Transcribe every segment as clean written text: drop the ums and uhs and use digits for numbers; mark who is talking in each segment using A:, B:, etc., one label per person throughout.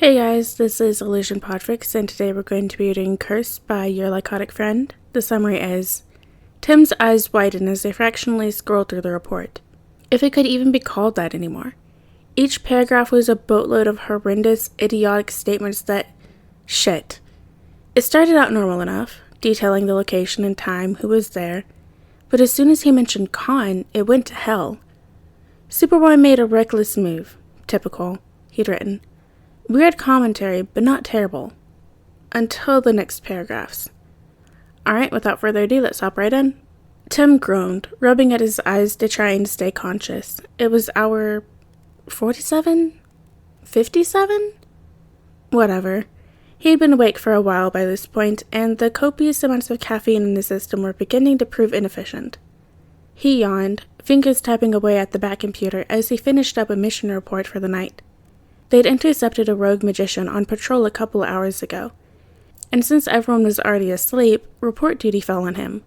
A: Hey guys, this is Illusion PODFIC, and today we're going to be reading Cursed by Your Lycotic Friend. The summary is, Tim's eyes widen as they fractionally scroll through the report. If it could even be called that anymore. Each paragraph was a boatload of horrendous, idiotic statements that... shit. It started out normal enough, detailing the location and time, who was there, but as soon as he mentioned Kon, it went to hell. Superboy made a reckless move. Typical, he'd written. Weird commentary, but not terrible. Until the next paragraphs. Alright, without further ado, let's hop right in. Tim groaned, rubbing at his eyes to try and stay conscious. It was hour 47? 57? Whatever. He'd been awake for a while by this point, and the copious amounts of caffeine in his system were beginning to prove inefficient. He yawned, fingers tapping away at the back computer as he finished up a mission report for the night. They'd intercepted a rogue magician on patrol a couple hours ago, and since everyone was already asleep, report duty fell on him.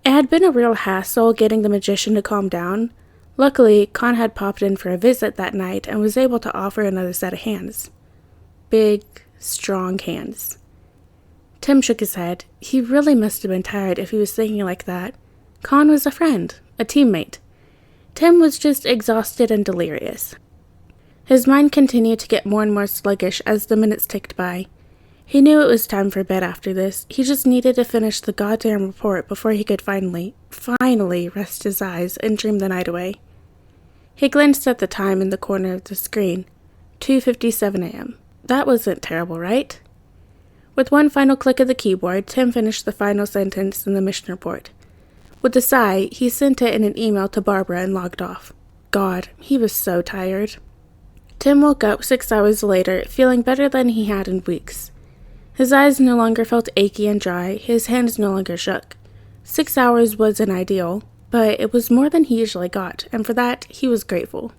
A: It had been a real hassle getting the magician to calm down. Luckily, Kon had popped in for a visit that night and was able to offer another set of hands. Big, strong hands. Tim shook his head. He really must have been tired if he was thinking like that. Kon was a friend, a teammate. Tim was just exhausted and delirious. His mind continued to get more and more sluggish as the minutes ticked by. He knew it was time for bed after this. He just needed to finish the goddamn report before he could finally rest his eyes and dream the night away. He glanced at the time in the corner of the screen. 2:57 a.m. That wasn't terrible, right? With one final click of the keyboard, Tim finished the final sentence in the mission report. With a sigh, he sent it in an email to Barbara and logged off. God, he was so tired. Tim woke up 6 hours later, feeling better than he had in weeks. His eyes no longer felt achy and dry, his hands no longer shook. 6 hours wasn't ideal, but it was more than he usually got, and for that, he was grateful.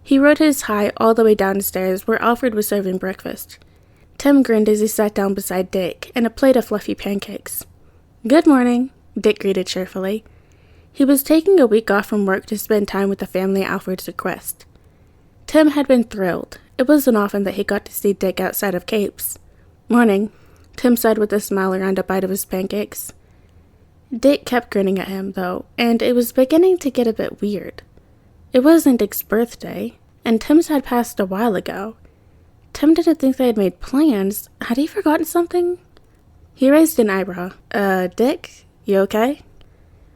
A: He rode his high all the way downstairs where Alfred was serving breakfast. Tim grinned as he sat down beside Dick and a plate of fluffy pancakes. Good morning, Dick greeted cheerfully. He was taking a week off from work to spend time with the family at Alfred's request. Tim had been thrilled. It wasn't often that he got to see Dick outside of Capes. Morning, Tim said with a smile around a bite of his pancakes. Dick kept grinning at him, though, and it was beginning to get a bit weird. It wasn't Dick's birthday, and Tim's had passed a while ago. Tim didn't think they had made plans. Had he forgotten something? He raised an eyebrow. Dick, you okay?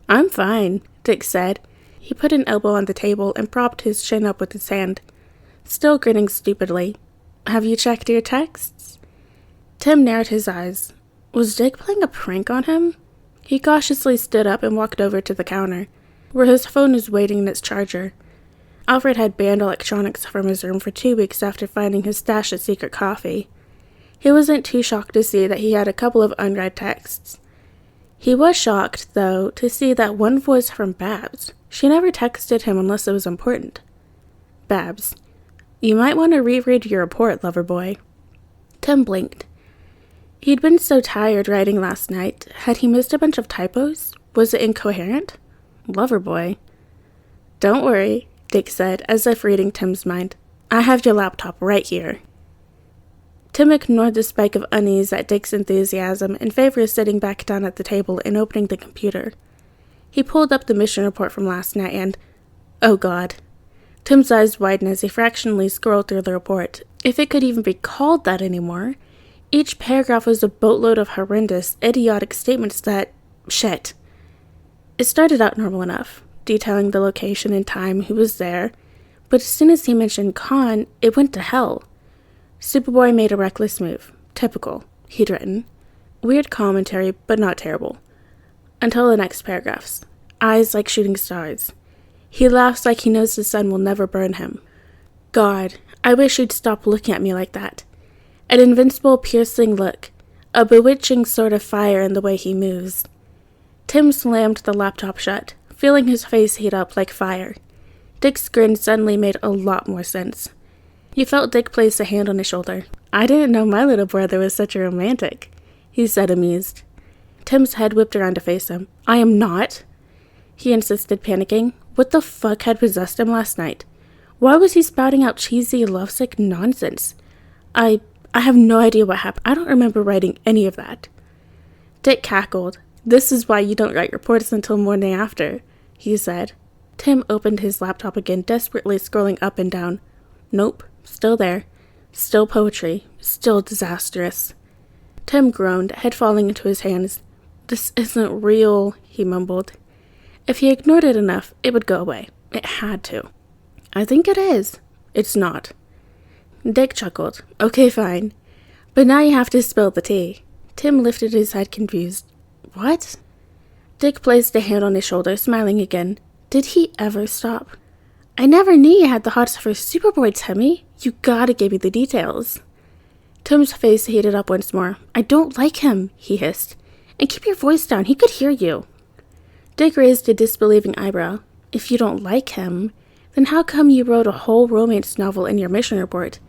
A: I'm fine, Dick said. He put an elbow on the table and propped his chin up with his hand. Still grinning stupidly. Have you checked your texts? Tim narrowed his eyes. Was Dick playing a prank on him? He cautiously stood up and walked over to the counter, where his phone was waiting in its charger. Alfred had banned electronics from his room for 2 weeks after finding his stash of secret coffee. He wasn't too shocked to see that he had a couple of unread texts. He was shocked, though, to see that one was from Babs. She never texted him unless it was important. Babs. You might want to reread your report, lover boy. Tim blinked. He'd been so tired writing last night. Had he missed a bunch of typos? Was it incoherent? Lover boy. Don't worry, Dick said, as if reading Tim's mind. I have your laptop right here. Tim ignored the spike of unease at Dick's enthusiasm in favor of sitting back down at the table and opening the computer. He pulled up the mission report from last night and... oh God. Tim's eyes widened as he fractionally scrolled through the report. If it could even be called that anymore. Each paragraph was a boatload of horrendous, idiotic statements that... shit. It started out normal enough, detailing the location and time, who was there, but as soon as he mentioned Kon, it went to hell. Superboy made a reckless move. Typical, he'd written. Weird commentary, but not terrible. Until the next paragraphs. Eyes like shooting stars. He laughs like he knows the sun will never burn him. God, I wish he'd stop looking at me like that. An invincible, piercing look. A bewitching sort of fire in the way he moves. Tim slammed the laptop shut, feeling his face heat up like fire. Dick's grin suddenly made a lot more sense. He felt Dick place a hand on his shoulder. I didn't know my little brother was such a romantic, he said, amused. Tim's head whipped around to face him. I am not, he insisted, panicking. What the fuck had possessed him last night? Why was he spouting out cheesy, lovesick nonsense? I have no idea what happened. I don't remember writing any of that. Dick cackled. This is why you don't write reports until morning after, he said. Tim opened his laptop again, desperately scrolling up and down. Nope, still there. Still poetry. Still disastrous. Tim groaned, head falling into his hands. This isn't real, he mumbled. If he ignored it enough, it would go away. It had to. I think it is. It's not. Dick chuckled. Okay, fine. But now you have to spill the tea. Tim lifted his head, confused. What? Dick placed a hand on his shoulder, smiling again. Did he ever stop? I never knew you had the hots for Superboy, Timmy. You gotta give me the details. Tim's face heated up once more. I don't like him, he hissed. And keep your voice down, he could hear you. Dick raised a disbelieving eyebrow. If you don't like him, then how come you wrote a whole romance novel in your mission report?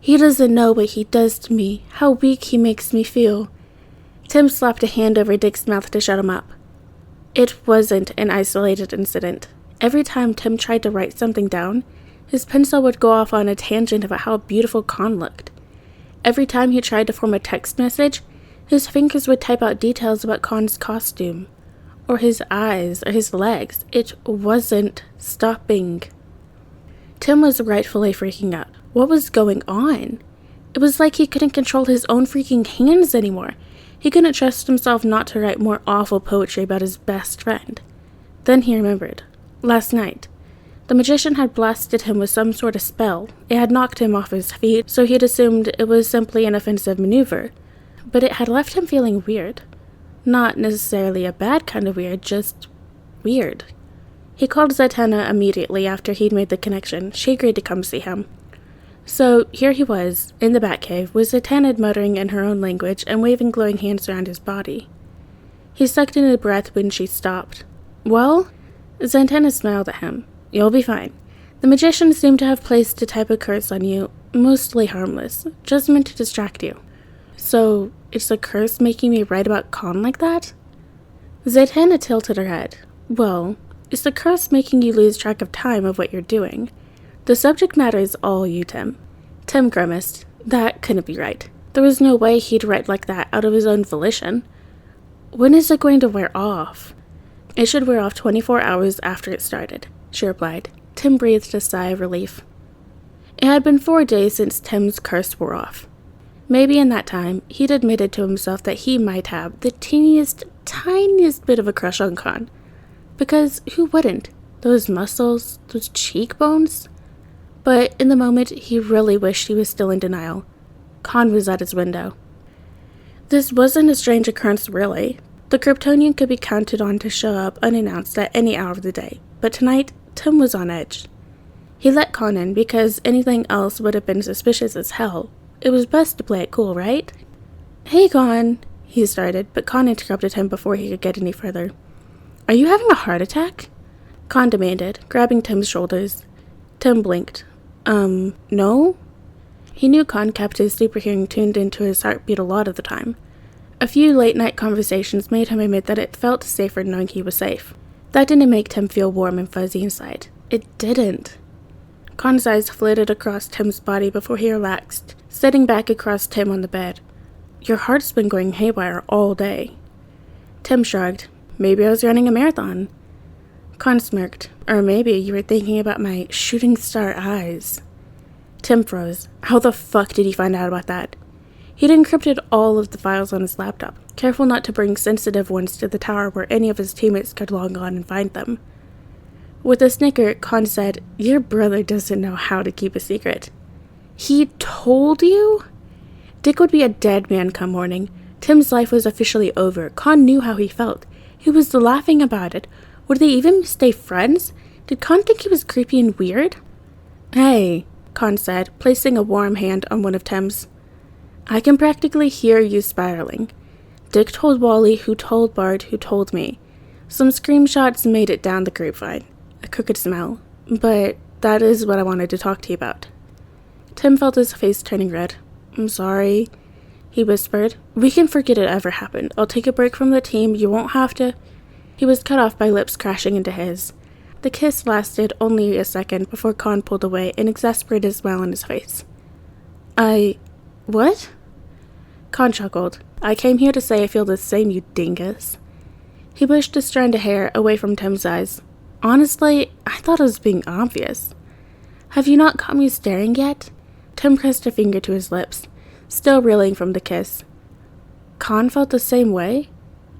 A: He doesn't know what he does to me, how weak he makes me feel. Tim slapped a hand over Dick's mouth to shut him up. It wasn't an isolated incident. Every time Tim tried to write something down, his pencil would go off on a tangent about how beautiful Kon looked. Every time he tried to form a text message, his fingers would type out details about Kon's costume, or his eyes, or his legs. It wasn't stopping. Tim was rightfully freaking out. What was going on? It was like he couldn't control his own freaking hands anymore. He couldn't trust himself not to write more awful poetry about his best friend. Then he remembered. Last night, the magician had blasted him with some sort of spell. It had knocked him off his feet, so he'd assumed it was simply an offensive maneuver. But it had left him feeling weird. Not necessarily a bad kind of weird, just weird. He called Zatanna immediately after he'd made the connection. She agreed to come see him. So here he was, in the Batcave, with Zatanna muttering in her own language and waving glowing hands around his body. He sucked in a breath when she stopped. Well? Zatanna smiled at him. You'll be fine. The magician seemed to have placed a type of curse on you, mostly harmless, just meant to distract you. So, it's a curse making me write about Kon like that? Zatanna tilted her head. Well, it's the curse making you lose track of time of what you're doing. The subject matter is all you, Tim. Tim grimaced. That couldn't be right. There was no way he'd write like that out of his own volition. When is it going to wear off? It should wear off 24 hours after it started, she replied. Tim breathed a sigh of relief. It had been 4 days since Tim's curse wore off. Maybe in that time, he'd admitted to himself that he might have the tiniest bit of a crush on Kon. Because who wouldn't? Those muscles, those cheekbones? But in the moment, he really wished he was still in denial. Kon was at his window. This wasn't a strange occurrence, really. The Kryptonian could be counted on to show up unannounced at any hour of the day, but tonight, Tim was on edge. He let Kon in because anything else would have been suspicious as hell. It was best to play it cool, right? Hey, Kon, he started, but Kon interrupted him before he could get any further. Are you having a heart attack? Kon demanded, grabbing Tim's shoulders. Tim blinked. No? He knew Kon kept his super hearing tuned into his heartbeat a lot of the time. A few late-night conversations made him admit that it felt safer knowing he was safe. That didn't make Tim feel warm and fuzzy inside. It didn't. Kon's eyes flitted across Tim's body before he relaxed, sitting back across Tim on the bed. Your heart's been going haywire all day. Tim shrugged. Maybe I was running a marathon. Kon smirked. Or maybe you were thinking about my shooting star eyes. Tim froze. How the fuck did he find out about that? He'd encrypted all of the files on his laptop, careful not to bring sensitive ones to the tower where any of his teammates could log on and find them. With a snicker, Kon said, Your brother doesn't know how to keep a secret. He told you? Dick would be a dead man come morning. Tim's life was officially over. Kon knew how he felt. He was laughing about it. Would they even stay friends? Did Kon think he was creepy and weird? Hey, Kon said, placing a warm hand on one of Tim's. I can practically hear you spiraling. Dick told Wally, who told Bart, who told me. Some screenshots made it down the grapevine. A crooked smell. But that is what I wanted to talk to you about. Tim felt his face turning red. I'm sorry, he whispered. We can forget it ever happened. I'll take a break from the team. You won't have to. He was cut off by lips crashing into his. The kiss lasted only a second before Kon pulled away, an exasperated smile on his face. What? Kon chuckled. I came here to say I feel the same, you dingus. He pushed a strand of hair away from Tim's eyes. Honestly, I thought I was being obvious. Have you not caught me staring yet? Tim pressed a finger to his lips, still reeling from the kiss. Kon felt the same way?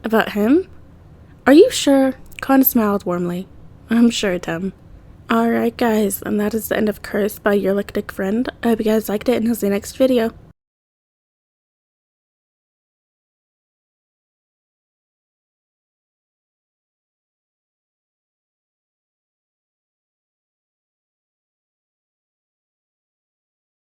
A: About him? Are you sure? Kon smiled warmly. I'm sure, Tim. Alright guys, and that is the end of Cursed by Your Idiotic Friend. I hope you guys liked it, and I'll see you next video.